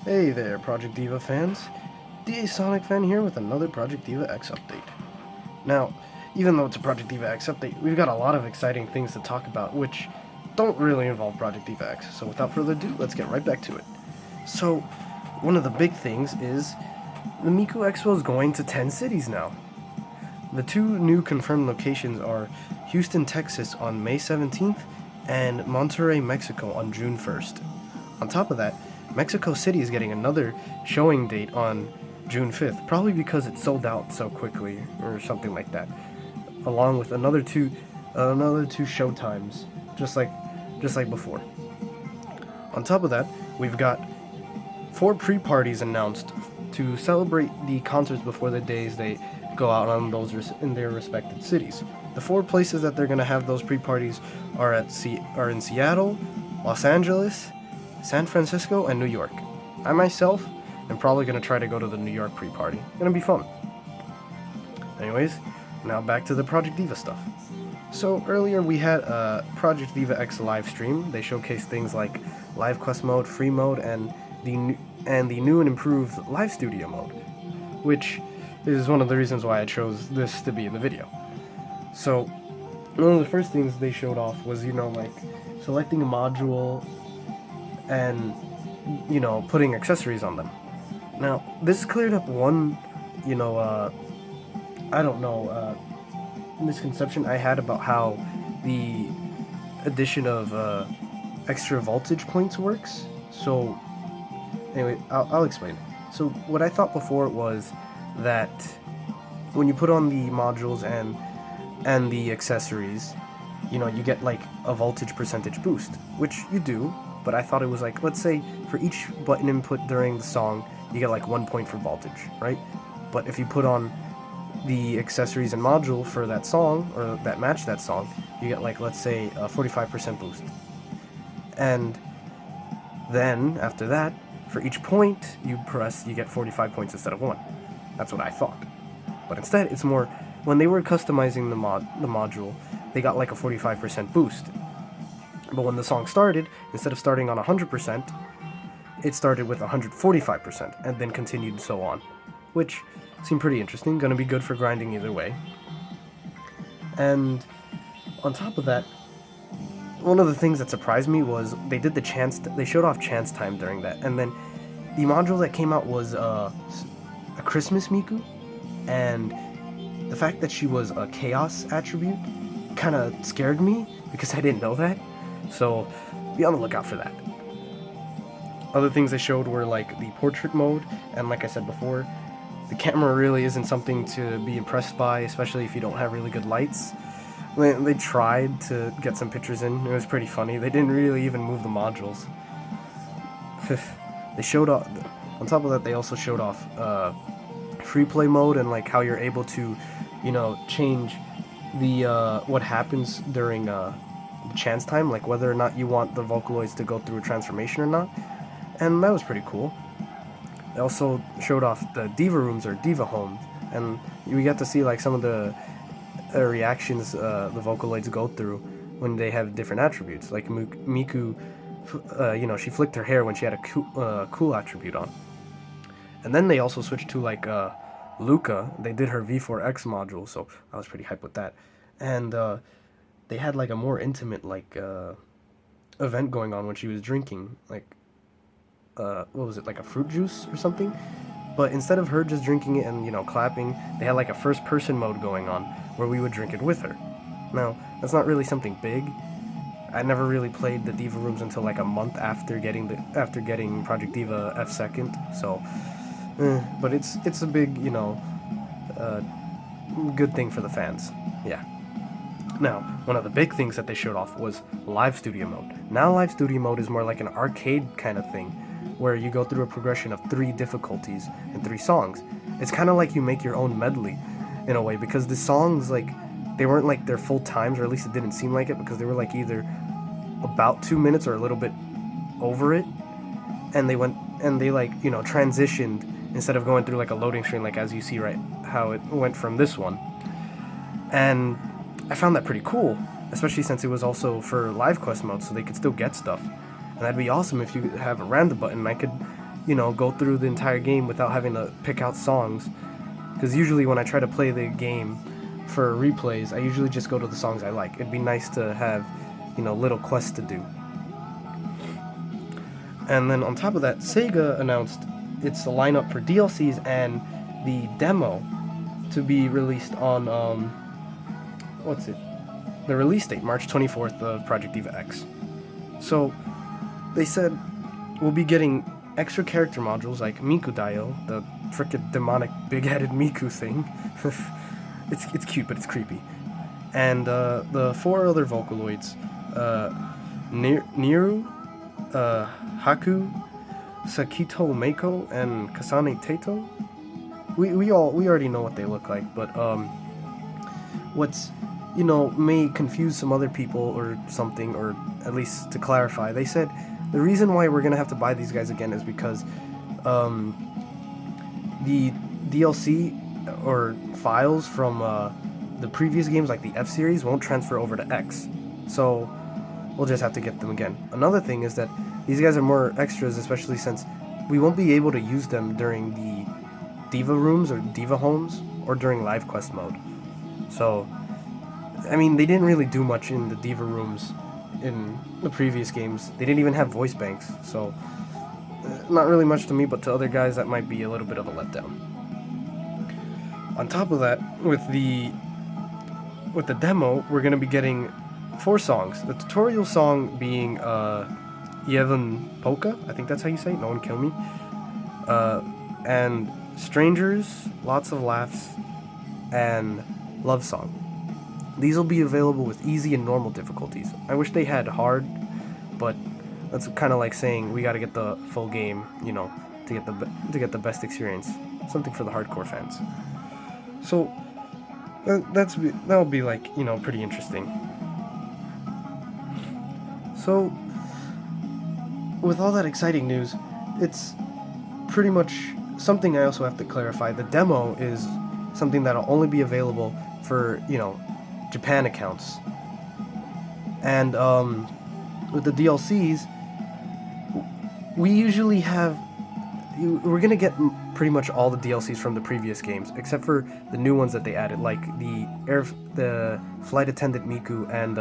Hey there, Project Diva fans. DA Sonic fan here with another Project Diva X update. Now, even though it's a Project Diva X update, we've got a lot of exciting things to talk about, which don't really involve Project Diva X. So without further ado, let's get right back to it. So, one of the big things is the Miku Expo is going to 10 cities now. The two new confirmed locations are Houston, Texas on May 17th and Monterrey, Mexico on June 1st. On top of that, Mexico City is getting another showing date on June 5th, probably because it sold out so quickly or something like that. Along with another two show times, just like before. On top of that, we've got 4 pre-parties announced to celebrate the concerts before the days they go out on those in their respective cities. The 4 places that they're going to have those pre-parties are in Seattle, Los Angeles, San Francisco, and New York. I myself am probably going to try to go to the New York pre-party. Gonna be fun. Anyways, now back to the Project Diva stuff. So earlier we had a Project Diva X live stream. They showcased things like live quest mode, free mode, and the new and improved live studio mode, which is one of the reasons why I chose this to be in the video. So one of the first things they showed off was, like selecting a module and, putting accessories on them. Now, this cleared up one, misconception I had about how the addition of extra voltage points works. So, anyway, I'll explain. So, what I thought before was that when you put on the modules and the accessories, you get like a voltage percentage boost, which you do. But I thought it was like, let's say for each button input during the song, you get like 1 point for voltage, right? But if you put on the accessories and module for that song, or that match that song, you get like, let's say, a 45% boost. And then, after that, for each point you press, you get 45 points instead of 1. That's what I thought. But instead, it's more, when they were customizing the module, they got like a 45% boost. But when the song started, instead of starting on 100%, it started with 145% and then continued so on, which seemed pretty interesting, gonna be good for grinding either way. And on top of that, one of the things that surprised me was they showed off chance time during that, and then the module that came out was a Christmas Miku, and the fact that she was a chaos attribute kind of scared me because I didn't know that. So, be on the lookout for that. Other things they showed were like the portrait mode, and like I said before, the camera really isn't something to be impressed by, especially if you don't have really good lights. They tried to get some pictures in, it was pretty funny. They didn't really even move the modules. They showed off, on top of that, they also showed off free play mode and like how you're able to, change the what happens during chance time, like whether or not you want the Vocaloids to go through a transformation or not, and that was pretty cool. They also showed off the Diva rooms or Diva homes, and we got to see like some of the reactions the Vocaloids go through when they have different attributes. Like Miku, she flicked her hair when she had a cool attribute on. And then they also switched to like Luca. They did her V4X module, so I was pretty hyped with that. And they had like a more intimate event going on when she was drinking, like what was it, like a fruit juice or something? But instead of her just drinking it and clapping, they had like a first person mode going on where we would drink it with her. Now, that's not really something big. I never really played the Diva rooms until like a month after getting Project Diva F second, so but it's a big, good thing for the fans. Yeah. Now, one of the big things that they showed off was live studio mode. Now live studio mode is more like an arcade kind of thing, where you go through a progression of 3 difficulties and 3 songs. It's kind of like you make your own medley, in a way, because the songs, like, they weren't like their full times, or at least it didn't seem like it, because they were like either about 2 minutes or a little bit over it, and they transitioned instead of going through like a loading screen, like as you see right how it went from this one. And I found that pretty cool, especially since it was also for live quest mode, so they could still get stuff. And that'd be awesome if you have a random button. I could go through the entire game without having to pick out songs. Because usually when I try to play the game for replays, I usually just go to the songs I like. It'd be nice to have, little quests to do. And then on top of that, Sega announced its lineup for DLCs and the demo to be released on, the release date, March 24th of Project Diva X. So, they said we'll be getting extra character modules like Miku Dio, the frickin' demonic big-headed Miku thing. It's cute, but it's creepy. And the 4 other Vocaloids, Niru, Haku, Sakito Meiko, and Kasane Teito. We already know what they look like, but what's may confuse some other people or something, or at least to clarify, they said the reason why we're gonna have to buy these guys again is because the DLC or files from the previous games, like the F series, won't transfer over to X, so we'll just have to get them again. Another thing is that these guys are more extras, especially since we won't be able to use them during the Diva rooms or Diva homes or during live quest mode. So, I mean, they didn't really do much in the Diva rooms in the previous games. They didn't even have voice banks, so not really much to me, but to other guys that might be a little bit of a letdown. On top of that, with the demo, we're going to be getting 4 songs. The tutorial song being Yevon Polka, I think that's how you say it, No One Kill Me, and Strangers, Lots of Laughs, and Love Song. These will be available with easy and normal difficulties. I wish they had hard, but that's kind of like saying we got to get the full game, to get the best experience. Something for the hardcore fans. So that'll be like, pretty interesting. So with all that exciting news, it's pretty much something I also have to clarify. The demo is something that'll only be available for, Japan accounts. And with the DLCs, we usually have... We're going to get pretty much all the DLCs from the previous games, except for the new ones that they added, like the Flight Attendant Miku and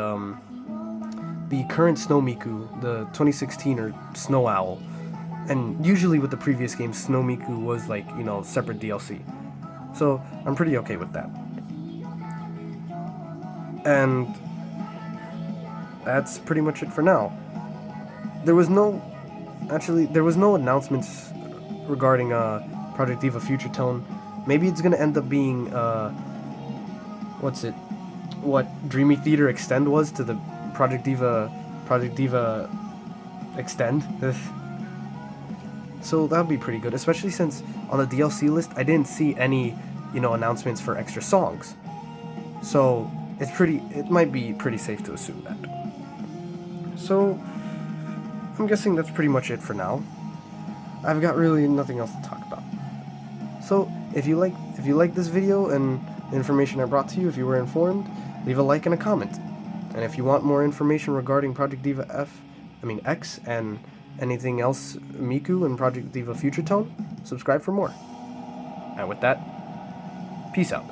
the current Snow Miku, the 2016 or Snow Owl. And usually with the previous games, Snow Miku was like, separate DLC. So I'm pretty okay with that. And that's pretty much it for now. There was no announcements regarding Project Diva Future Tone. Maybe it's gonna end up being what Dreamy Theater Extend was to the Project Diva Extend. So that would be pretty good, especially since on the DLC list I didn't see any, announcements for extra songs. So it might be pretty safe to assume that. So I'm guessing that's pretty much it for now. I've got really nothing else to talk about. So if you like this video and the information I brought to you, if you were informed, leave a like and a comment. And if you want more information regarding Project Diva X and anything else Miku and Project Diva Future Tone, subscribe for more. And with that, peace out.